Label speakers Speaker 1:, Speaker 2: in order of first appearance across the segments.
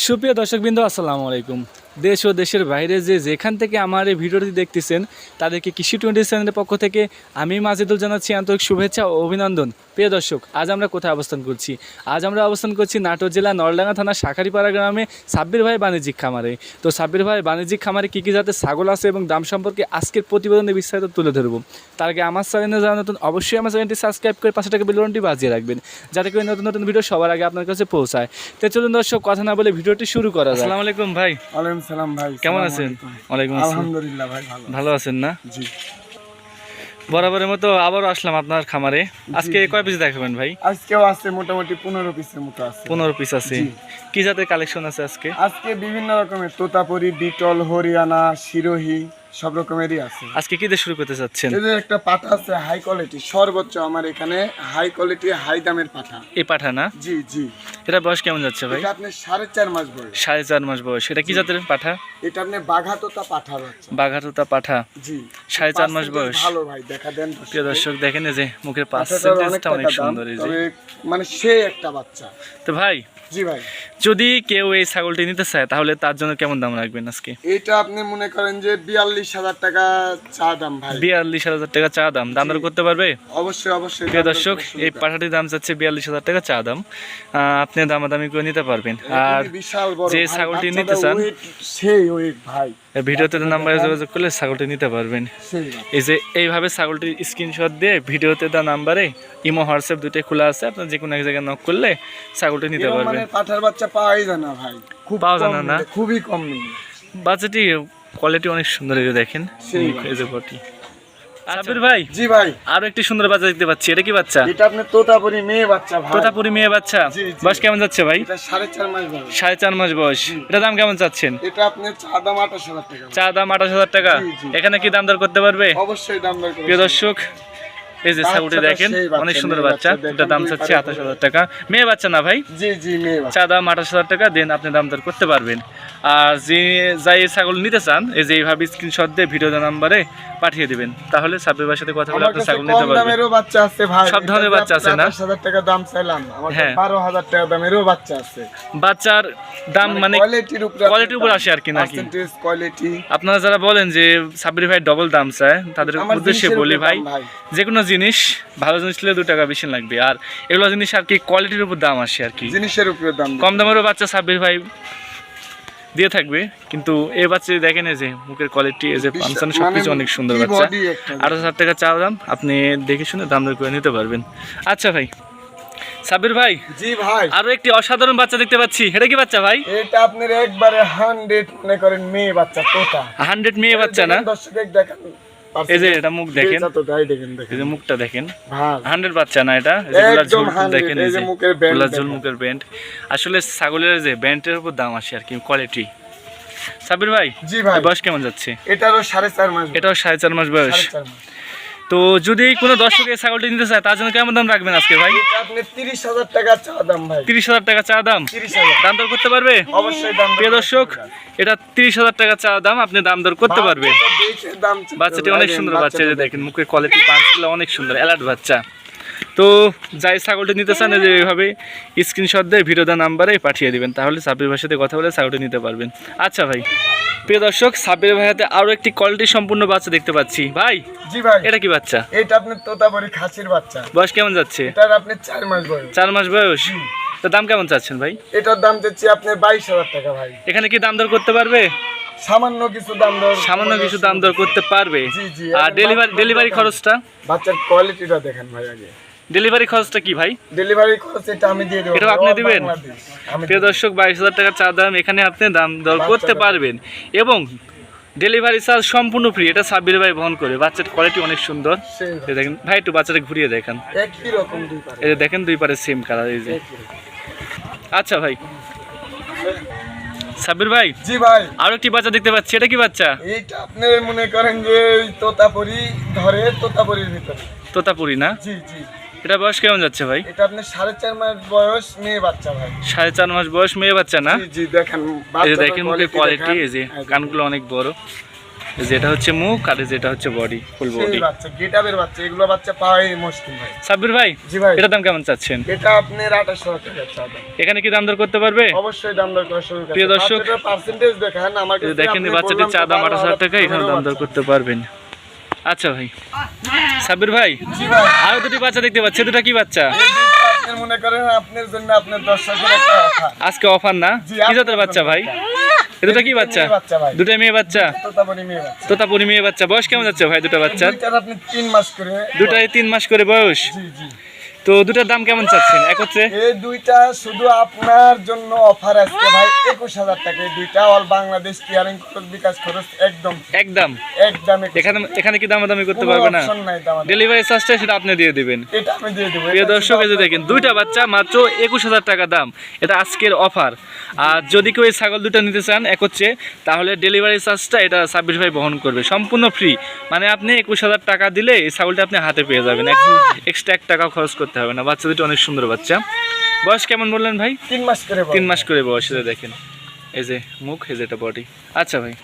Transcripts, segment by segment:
Speaker 1: সুপ্রিয় দর্শকবৃন্দ, আসসালামু আলাইকুম। দেশ ও দেশের বাইরে যেখান থেকে আমার এই ভিডিওটি দেখতেছেন তাদেরকে কৃষি 20 চ্যানেলের পক্ষ থেকে আমি মাজেদুল জানাচ্ছি আন্তরিক শুভেচ্ছা ও অভিনন্দন। প্রিয় দর্শক, আজ আমরা কোথায় অবস্থান করছি? আজ আমরা অবস্থান করছি নাটোর জেলা নরডাঙ্গা থানা শাঁখারীপাড়া গ্রামে সাব্বির ভাই বাণিজ্যিক খামারে। তো সাব্বির ভাই বাণিজ্যিক খামারে কী কী জাতের ছাগল আছে এবং দাম সম্পর্কে আজকের প্রতিবেদনে বিস্তারিত তুলে ধরব। তার আগে আমার চ্যানেলে যারা নতুন, অবশ্যই আমার চ্যানেলটি সাবস্ক্রাইব করে পাশে টাকা বেলবটনটি বাজিয়ে রাখবেন, যাতে করে নতুন নতুন ভিডিও সবার আগে আপনার কাছে পৌঁছায়। তো চলুন দর্শক, কথা না বলে ভিডিওটি শুরু করা যাক। আসসালামু আলাইকুম ভাই।
Speaker 2: ওয়ালাইকুম সালাম ভাই,
Speaker 1: কেমন আছেন? ওয়ালাইকুম আসসালাম।
Speaker 2: আলহামদুলিল্লাহ ভাই,
Speaker 1: ভালো আছেন না?
Speaker 2: জি।
Speaker 1: বরাবরের মতো আবারও আসলাম আপনার খামারে। আজকে কয় পিস দেখাবেন ভাই?
Speaker 2: আজকেও আছে মোটামুটি 15 পিসের মতো আছে।
Speaker 1: 15 পিস আছে। কি জাতের কালেকশন আছে আজকে?
Speaker 2: আজকে বিভিন্ন রকমের তোতাপুরি, বিটল, হরিয়ানা, শিরোহী সব রকমেরই আছে।
Speaker 1: আজকে কি দিয়ে শুরু করতে চাচ্ছেন?
Speaker 2: এই যে একটা পাঠা আছে হাই কোয়ালিটি, সর্বোচ্চ আমার এখানে হাই কোয়ালিটি হাই দামের পাঠা।
Speaker 1: এই পাঠা না?
Speaker 2: জি জি।
Speaker 1: এটা বয়স কেমন যাচ্ছে ভাই?
Speaker 2: এটা আপনি 4.5 মাস বয়স।
Speaker 1: 4.5 মাস বয়স। এটা কি জাতের পাঠা?
Speaker 2: এটা আপনি বাঘাতোতা পাঠা বাচ্চা।
Speaker 1: বাঘাতোতা পাঠা।
Speaker 2: জি।
Speaker 1: 4.5 মাস বয়স।
Speaker 2: ভালো ভাই, দেখা দেন।
Speaker 1: প্রিয় দর্শক দেখেন, এই যে মুখের পার্সেন্টেজটা অনেক সুন্দর। এই যে
Speaker 2: মানে সেই একটা বাচ্চা।
Speaker 1: তো ভাই,
Speaker 2: জি ভাই,
Speaker 1: যদি কেউ এই ছাগলটি নিতে চায় তাহলে তার জন্য কেমন দাম রাখবেন আজকে?
Speaker 2: এটা আপনি মনে করেন যে 42,000 টাকা চা দাম ভাই।
Speaker 1: 42,000 টাকা চা দাম। দাম দর করতে পারবে?
Speaker 2: অবশ্যই অবশ্যই।
Speaker 1: প্রিয় দর্শক, এই পাঠাটির দাম যাচ্ছে 42,000 টাকা চা দাম। আপনি দামাদামি করে নিতে পারবেন। আর যে ছাগলটি নিতে চান,
Speaker 2: সেই ওই ভাই
Speaker 1: ভিডিওতে নাম্বারে যোগাযোগ করলে ছাগলটি নিতে পারবেন। এই যে এইভাবে ছাগলটির স্ক্রিনশট দিয়ে ভিডিওতে দেওয়া নাম্বারে ইমো হোয়াটসঅ্যাপ দুটোই খোলা আছে, আপনার যে কোনো এক জায়গায় নক করলে ছাগলটি নিতে পারবেন।
Speaker 2: মানে পাঠার বাচ্চা পাওয়াই যায় না ভাই, খুব
Speaker 1: পাওয়া যায় না?
Speaker 2: খুবই কম নেই।
Speaker 1: বাচ্চাটি কোয়ালিটি অনেক সুন্দর, এই যে দেখেন, এই যে বটি। সাব্বির ভাই,
Speaker 2: জি ভাই,
Speaker 1: আরো একটি সুন্দর বাচ্চা দেখতে পাচ্ছি। এটা কি বাচ্চা?
Speaker 2: এটা আপনি তোতাপুরি মেয়ে বাচ্চা ভাই।
Speaker 1: তোতাপুরি মেয়ে বাচ্চা। বয়স কেমন যাচ্ছে ভাই?
Speaker 2: এটা 4.5 মাস বয়স।
Speaker 1: 4.5 মাস বয়স। এটা দাম কেমন চাচ্ছেন?
Speaker 2: এটা আপনি চা দাম 28,000 টাকা।
Speaker 1: চা দাম 28,000 টাকা। এখানে কি দাম দর করতে পারবে?
Speaker 2: অবশ্যই দাম দর করবে।
Speaker 1: প্রিয় দর্শক, এই যে ছাগলটি দেখেন, অনেক সুন্দর বাচ্চা। এটা দাম চাচ্ছে 28,000 টাকা। মেয়ে বাচ্চা না ভাই?
Speaker 2: জি জি, মেয়ে বাচ্চা।
Speaker 1: চা দাম 28,000 টাকা। দেন আপনি দাম দর করতে পারবেন। আর যে যাই ছাগল নিতে চান, এই যে এইভাবে স্ক্রিনশট দিয়ে ভিডিও নাম্বারে পাঠিয়ে দিবেন, তাহলে সাব্বির ভাইয়ের সাথে কথা বলে আপনি ছাগল নিতে পারবেন।
Speaker 2: দামেরও বাচ্চা আছে ভাই,
Speaker 1: সব ধরনের বাচ্চা আছে না?
Speaker 2: 28,000 টাকা দাম চাইলাম, আমার 12,000 টাকা দামেরও বাচ্চা আছে।
Speaker 1: বাচ্চার দাম মানে কোয়ালিটির উপর আসে আর কি, নাকি?
Speaker 2: Percentage, quality.
Speaker 1: আপনারা যারা বলেন যে সাব্বির ভাই ডবল দাম চায়, তাদের উদ্দেশ্যে বলি ভাই, যে কোনো জিনিস, ভালো জিনিস নিলে 2 টাকা বেশি লাগবে। আর এগুলো জিনিস আর কি কোয়ালিটির উপর দাম আসে আর কি,
Speaker 2: জিনিসের উপরে দাম।
Speaker 1: কম দামেরও বাচ্চা সাব্বির ভাই দিয়ে থাকবে, কিন্তু এই বাচ্চা দেখেন, এই যে মুখের কোয়ালিটি, এই যে পাঞ্চান সবকিছু অনেক সুন্দর বাচ্চা। 28,000 টাকা চা দাম। আপনি দেখে শুনে দাম দর করে নিতে পারবেন। আচ্ছা ভাই, সাব্বির ভাই,
Speaker 2: জি ভাই,
Speaker 1: আরো একটি অসাধারণ বাচ্চা দেখতে পাচ্ছি। এটা কি বাচ্চা ভাই?
Speaker 2: এটা আপনার একবারে 100 মনে করেন মেয়ে বাচ্চা, তোতা
Speaker 1: 100 মেয়ে বাচ্চা না?
Speaker 2: দর্শক দেখেন,
Speaker 1: এই যে এটা মুখ দেখেন, এই যে মুখটা দেখেন, 100 বাচ্চা না এটা? এগুলা ঝুল দেখেন, এই যে এগুলা ঝুল মুখের ব্যান্ড। আসলে ছাগলের যে ব্যান্ডের উপর দাম আসে আর কি, কোয়ালিটি। সাব্বির ভাই,
Speaker 2: জি ভাই,
Speaker 1: বয়স কেমন যাচ্ছে?
Speaker 2: এটারও 4.5 মাস।
Speaker 1: এটাও 4.5 মাস বয়স। তো যদি কোনো দর্শক এই ছাগলটি নিতে চায়, তার জন্য কেমন দাম রাখবেন আজকে ভাই?
Speaker 2: এটা আপনি 30,000 টাকা চা দাম ভাই।
Speaker 1: 30,000 টাকা চা দাম।
Speaker 2: 30,000
Speaker 1: দাম দর করতে পারবে?
Speaker 2: অবশ্যই দাম।
Speaker 1: প্রিয় দর্শক, এটা 30,000 টাকা চা দাম। আপনি দাম দর করতে পারবেন। বাচ্চাটি অনেক সুন্দর বাচ্চা, যে দেখেন মুখের কোয়ালিটি, পাঁচগুলো অনেক সুন্দর, অ্যালার্ট বাচ্চা। তো যাই ছাগলটি নিতে চান, যে এইভাবে স্ক্রিনশট দিয়ে ভিডিও দেওয়া নাম্বারে পাঠিয়ে দিবেন, তাহলে সাব্বির ভাইয়ের সাথে কথা বলে ছাগলটি নিতে পারবেন। আচ্ছা ভাই, প্রিয় দর্শক, সাব্বির ভাইয়াতে আরো একটি কোয়ালিটি সম্পূর্ণ বাচ্চা দেখতে পাচ্ছি। ভাই,
Speaker 2: জি ভাই,
Speaker 1: এটা কি বাচ্চা?
Speaker 2: এটা আপনার তোতাপুরি খাসির বাচ্চা।
Speaker 1: বয়স কেমন যাচ্ছে?
Speaker 2: এটার আপনি 4 মাস বয়স।
Speaker 1: 4 মাস বয়স। তো দাম কেমন চাচ্ছেন ভাই?
Speaker 2: এটার দাম দিচ্ছি আপনি 22,000 টাকা ভাই।
Speaker 1: এখানে কি দাম দর করতে পারবে?
Speaker 2: সামান্য কিছু দাম দর
Speaker 1: করতে পারবে। আর ডেলিভারি খরচটা?
Speaker 2: বাচ্চার কোয়ালিটিটা দেখেন ভাই আগে।
Speaker 1: ডেলিভারি খরচটা কি ভাই?
Speaker 2: ডেলিভারি খরচ এটা আমি দিয়ে দেব।
Speaker 1: এটা আপনি দিবেন? প্রিয় দর্শক, 22,000 টাকা চা দাম। এখানে আপনি দাম দর করতে পারবেন এবং ডেলিভারি চার্জ সম্পূর্ণ ফ্রি। এটা সাব্বির ভাই বহন করে। বাচ্চার কোয়ালিটি অনেক সুন্দর। দেখেন ভাই, একটু বাচ্চাটা ঘুরিয়ে দেখেন।
Speaker 2: একই রকম দুই পারে।
Speaker 1: এই যে দেখেন, দুই পারে সেম কালার। এই যে আচ্ছা ভাই, সাব্বির ভাই,
Speaker 2: জি ভাই,
Speaker 1: আরো একটি বাচ্চা দেখতে পাচ্ছি। এটা কি বাচ্চা?
Speaker 2: এইটা আপনি মনে করেন যে তোতাপুরি ধরে, তোতাপুরির ভিতরে।
Speaker 1: তোতাপুরি না?
Speaker 2: জি জি।
Speaker 1: এটা বয়স কেমন যাচ্ছে ভাই?
Speaker 2: এটা আপনি 4.5 মাস বয়স মেয়ে বাচ্চা ভাই।
Speaker 1: 4.5 মাস বয়স মেয়ে বাচ্চা না?
Speaker 2: জি জি, দেখেন
Speaker 1: এই যে দেখেন মুখের কোয়ালিটি, এই যে কানগুলো অনেক বড়। যেটা হচ্ছে মুখ আর যেটা হচ্ছে বডি, ফুল বডি।
Speaker 2: সেই বাচ্চা গেটাবের বাচ্চা, এগুলো বাচ্চা পাওয়াই মুশকিল ভাই।
Speaker 1: সাব্বির ভাই,
Speaker 2: জি ভাই,
Speaker 1: এটার দাম কেমন চাচ্ছেন?
Speaker 2: এটা আপনার 28,000 টাকা চাওয়া।
Speaker 1: এখানে কি দাম দর করতে পারবে?
Speaker 2: অবশ্যই দাম দর করা শুরু করতে।
Speaker 1: প্রিয় দর্শক,
Speaker 2: পার্সেন্টেজ দেখেন আমাকে,
Speaker 1: দেখেন এই বাচ্চাটির চা দাম 28,000 টাকা, এখানে দাম দর করতে পারবেন। আচ্ছা ভাই, সাব্বির ভাই,
Speaker 2: জি ভাই,
Speaker 1: আরো দুটি বাচ্চা দেখতে পাচ্ছি, দুটা কি বাচ্চা?
Speaker 2: আপনি মনে করেন আপনার জন্য আপনার দর্শকের একটা অফার।
Speaker 1: আজকে অফার না?
Speaker 2: জি,
Speaker 1: কি জাতের বাচ্চা ভাই? এ দুটা কি বাচ্চা?
Speaker 2: ভাই,
Speaker 1: দুটাই মেয়ে বাচ্চা,
Speaker 2: তোতাপুরি মেয়ে বাচ্চা।
Speaker 1: তোতাপুরি মেয়ে বাচ্চা। বয়স কেমন যাচ্ছে ভাই দুটা বাচ্চার?
Speaker 2: দুইটার আপনি 3 মাস করে।
Speaker 1: দুটাই 3 মাস করে বয়স।
Speaker 2: জি জি।
Speaker 1: তো দুটার দাম কেমন চাচ্ছেন এক হচ্ছে?
Speaker 2: এই দুইটা শুধু আপনার জন্য অফার আজকে ভাই 21,000 টাকা। এই দুইটা অল বাংলাদেশ ক্লিয়ারিং খরচ, বিকাশ খরচ একদম
Speaker 1: একদম।
Speaker 2: একদম।
Speaker 1: এখানে কি দামাদামি করতে পারবে না?
Speaker 2: অপশন নাই দাম।
Speaker 1: ডেলিভারি চার্জটা সেটা আপনি দিয়ে দিবেন।
Speaker 2: এটা আমি দিয়ে দেব।
Speaker 1: প্রিয় দর্শক, এই যে দেখেন দুইটা বাচ্চা মাত্র 21,000 টাকা দাম, এটা আজকের অফার। আর যদি কেউ এই ছাগল দুটো নিতে চান এক হচ্ছে, তাহলে ডেলিভারি চার্জটা এটা সাব্বির ভাই বহন করবে, সম্পূর্ণ ফ্রি। মানে আপনি 21,000 টাকা দিলে এই ছাগলটা আপনি হাতে পেয়ে যাবেন, এক্সট্রা 1 টাকাও খরচ করতে হবে না। বাচ্চা দুটো অনেক সুন্দর বাচ্চা। বয়স কেমন বললেন ভাই?
Speaker 2: 3 মাস করে।
Speaker 1: 3 মাস করে বয়স। এই যে দেখেন, এই যে মুখ, এই যে এটা বডি। আচ্ছা ভাই,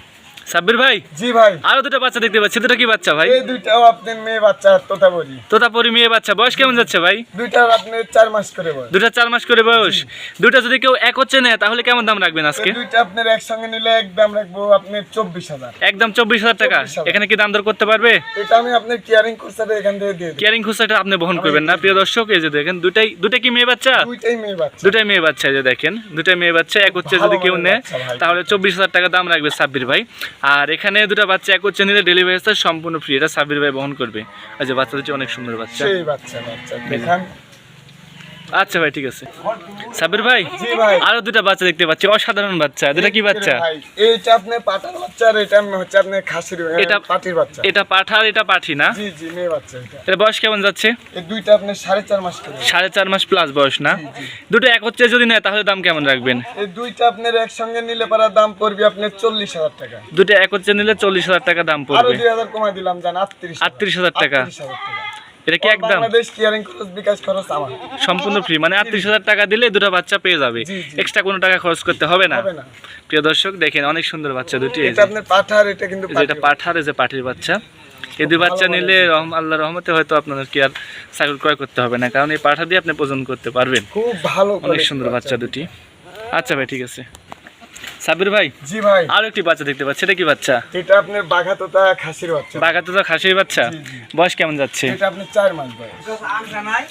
Speaker 1: সাব্বির ভাই,
Speaker 2: জি ভাই,
Speaker 1: আরো দুটো বাচ্চা দেখতে পাচ্ছি, দুটো কি বাচ্চা ভাই?
Speaker 2: এই দুইটাও আপনার মেয়ে বাচ্চা, তোতাপুরি।
Speaker 1: তোতাপুরি মেয়ে বাচ্চা। বয়স কেমন যাচ্ছে ভাই?
Speaker 2: দুইটার আপনি 4 মাস করে বয়স।
Speaker 1: দুটা 4 মাস করে বয়স। দুটা যদি কেউ এক হচ্ছে নেয় তাহলে কেমন দাম রাখবেন আজকে?
Speaker 2: এই দুইটা আপনার একসঙ্গে নিলে একদম রাখবো আপনি 24,000।
Speaker 1: একদম 24,000 টাকা।
Speaker 2: 24,000
Speaker 1: এখানে কি দাম দর করতে পারবে?
Speaker 2: এটা আমি আপনার কেয়ারিং খরচাটা এখান থেকে দিয়ে দেব।
Speaker 1: কেয়ারিং খরচাটা আপনি বহন করবেন না। প্রিয় দর্শক, এই যে দেখেন দুটাই কি মেয়ে বাচ্চা?
Speaker 2: দুইটাই মেয়ে বাচ্চা।
Speaker 1: দুটাই মেয়ে বাচ্চা। এই যে দেখেন দুটাই মেয়ে বাচ্চা। এক হচ্ছে যদি কেউ নেয় তাহলে 24,000 টাকা দাম রাখবে সাব্বির ভাই। আর এখানে দুটা বাচ্চা এক হচ্ছে নিলে ডেলিভারি চার্জ সম্পূর্ণ ফ্রি, এটা সাব্বির ভাই বহন করবে। এই যে বাচ্চা দুটি অনেক সুন্দর বাচ্চা।
Speaker 2: সেই বাচ্চা দেখান।
Speaker 1: আচ্ছা ভাই, ঠিক আছে। সাব্বির ভাই,
Speaker 2: জি ভাই,
Speaker 1: আরো দুটা বাচ্চা দেখতে পাচ্ছি, অসাধারণ বাচ্চা। দুটা কি বাচ্চা?
Speaker 2: ভাই এইটা আপনার পাটার বাচ্চা, আর এটা হচ্ছে আপনার খাসির,
Speaker 1: এটা
Speaker 2: পাটির বাচ্চা।
Speaker 1: এটা পাঠা আর এটা পাঠি না?
Speaker 2: জি জি, মেয়ে বাচ্চা। এটা
Speaker 1: এর বয়স কেমন যাচ্ছে?
Speaker 2: এই দুইটা আপনার 4.5 মাস করে।
Speaker 1: 4.5 মাস প্লাস বয়স না? দুটো এক হচ্ছে যদি নেয় তাহলে দাম কেমন রাখবেন?
Speaker 2: এই দুইটা আপনার একসঙ্গে নিলে পারা দাম পড়বে আপনার 40,000 টাকা।
Speaker 1: দুটো এক হচ্ছে নিলে 40,000 টাকা দাম
Speaker 2: আরো
Speaker 1: পড়বে।
Speaker 2: 2,000 কমাই দিলাম, জান 38,000
Speaker 1: টাকা।
Speaker 2: 38,000 টাকা।
Speaker 1: এটা কি একদম
Speaker 2: বাংলাদেশ ক্লিয়ারিং খরচ, বিকাশ খরচ আমার
Speaker 1: সম্পূর্ণ ফ্রি? মানে 38,000 টাকা দিলে দুটো বাচ্চা পেয়ে যাবে,
Speaker 2: জি, জি।
Speaker 1: এক্সট্রা কোনো টাকা খরচ করতে হবে না।
Speaker 2: হবে না।
Speaker 1: প্রিয় দর্শক, দেখেন অনেক সুন্দর বাচ্চা দুটি। এই
Speaker 2: এটা আপনার পাঠা, আর এটা কিন্তু
Speaker 1: যেটা পাঠার, এই যে পাঠির বাচ্চা। এই দুই বাচ্চা নিলে আল্লাহর রহমতে হয়তো আপনাদের কি আর ছাগল ক্রয় করতে হবে না, কারণ এই পাঠা দিয়ে আপনি প্রজন করতে পারবেন।
Speaker 2: খুব ভালো,
Speaker 1: অনেক সুন্দর বাচ্চা দুটি। আচ্ছা ভাই, ঠিক আছে। সাব্বির ভাই,
Speaker 2: জি ভাই,
Speaker 1: আরো একটি বাচ্চা দেখতে পাচ্ছি, এটা কি বাচ্চা?
Speaker 2: এটা আপনার বাঘাতোতা খাসির বাচ্চা।
Speaker 1: বাগাতো খাসির বাচ্চা।
Speaker 2: জি, জি।
Speaker 1: বয়স কেমন যাচ্ছে?
Speaker 2: এটা আপনি 4 মাস ভাই।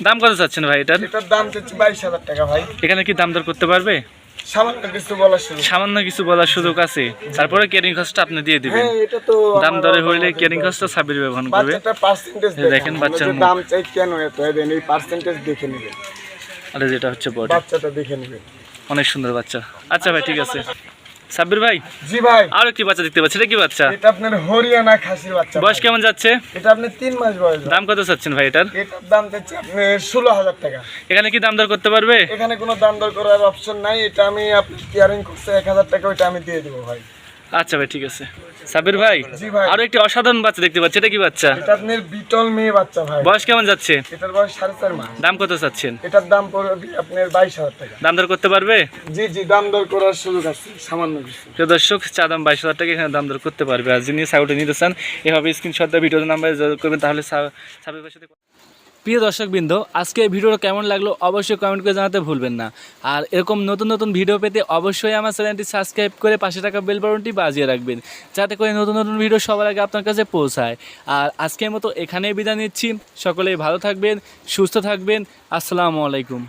Speaker 1: দাম কত চাচ্ছেন ভাই এটার?
Speaker 2: এটার দাম হচ্ছে 22,000 টাকা ভাই।
Speaker 1: এখানে কি দাম দর করতে পারবে?
Speaker 2: সামান্য কিছু বলার শুরু।
Speaker 1: সামান্য কিছু বলার সুযোগ আছে, তারপরে কেয়ারিং খরচটা আপনি দিয়ে দিবেন।
Speaker 2: হ্যাঁ, এটা তো
Speaker 1: দাম দরে হইলে কেয়ারিং খরচটা সাব্বির ব্যবহার করবে।
Speaker 2: বাচ্চাটা পার্সেন্টেজ
Speaker 1: দেখেন বাচ্চার মুখ।
Speaker 2: দাম চাই কেন এত, দেন এই পার্সেন্টেজ দেখে নেবেন।
Speaker 1: আর যেটা হচ্ছে বডি,
Speaker 2: বাচ্চাটা দেখে নেবেন।
Speaker 1: অনেক সুন্দর বাচ্চা। আচ্ছা ভাই, ঠিক আছে। সাব্বির ভাই,
Speaker 2: জি ভাই,
Speaker 1: আরো একটি বাচ্চা দেখতে পাচ্ছি, এটা কি বাচ্চা?
Speaker 2: এটা আপনার হরিয়ানা খাসির বাচ্চা।
Speaker 1: বয়স কেমন যাচ্ছে?
Speaker 2: এটা আপনি 3 মাস বয়স।
Speaker 1: দাম কত চাচ্ছেন ভাই এটার?
Speaker 2: এটার দাম হচ্ছে আপনার 16,000 টাকা।
Speaker 1: এখানে কি দাম দর করতে পারবে?
Speaker 2: এখানে কোনো দাম দর করার অপশন নাই। এটা আমি আপনার কেয়ারিং করছে 1,000 টাকা, ওইটা আমি দিয়ে দেবো ভাই।
Speaker 1: আচ্ছা ভাই, ঠিক আছে। সাব্বির ভাই,
Speaker 2: জি ভাই,
Speaker 1: আরো একটি অসাধারণ বাচ্চা দেখতে পাচ্ছি, এটা কি বাচ্চা?
Speaker 2: এটা আপনার বিটল মেয়ে বাচ্চা ভাই।
Speaker 1: বয়স কেমন যাচ্ছে?
Speaker 2: এটার বয়স 4.5 মাস।
Speaker 1: দাম কত চাচ্ছেন?
Speaker 2: এটার দাম পড়বে আপনার 22,000 টাকা।
Speaker 1: দাম দর করতে পারবে?
Speaker 2: জি জি, দাম দর করার সুযোগ আছে সামান্য কিছু।
Speaker 1: প্রিয় দর্শক, চা দাম 22,000 টাকা, এখানে দাম দর করতে পারবে। আর যিনি ছাগলটা নিতে চান এভাবে স্ক্রিনশট দিয়ে ভিডিওর নাম্বারে যোগাযোগ করবেন, তাহলে সাব্বির ভাইয়ের সাথে। প্রিয় দর্শকবৃন্দ, আজকে এই ভিডিওটা কেমন লাগলো অবশ্যই কমেন্ট করে জানাতে ভুলবেন না। আর এরকম নতুন নতুন ভিডিও পেতে অবশ্যই আমার চ্যানেলটি সাবস্ক্রাইব করে পাশে থাকা বেল বাটনটি বাজিয়ে রাখবেন, যাতে করে নতুন নতুন ভিডিও সবার আগে আপনার কাছে পৌঁছায়। আর আজকের মতো এখানেই বিদায় নিচ্ছি। সকলেই ভালো থাকবেন, সুস্থ থাকবেন। আসসালামু আলাইকুম।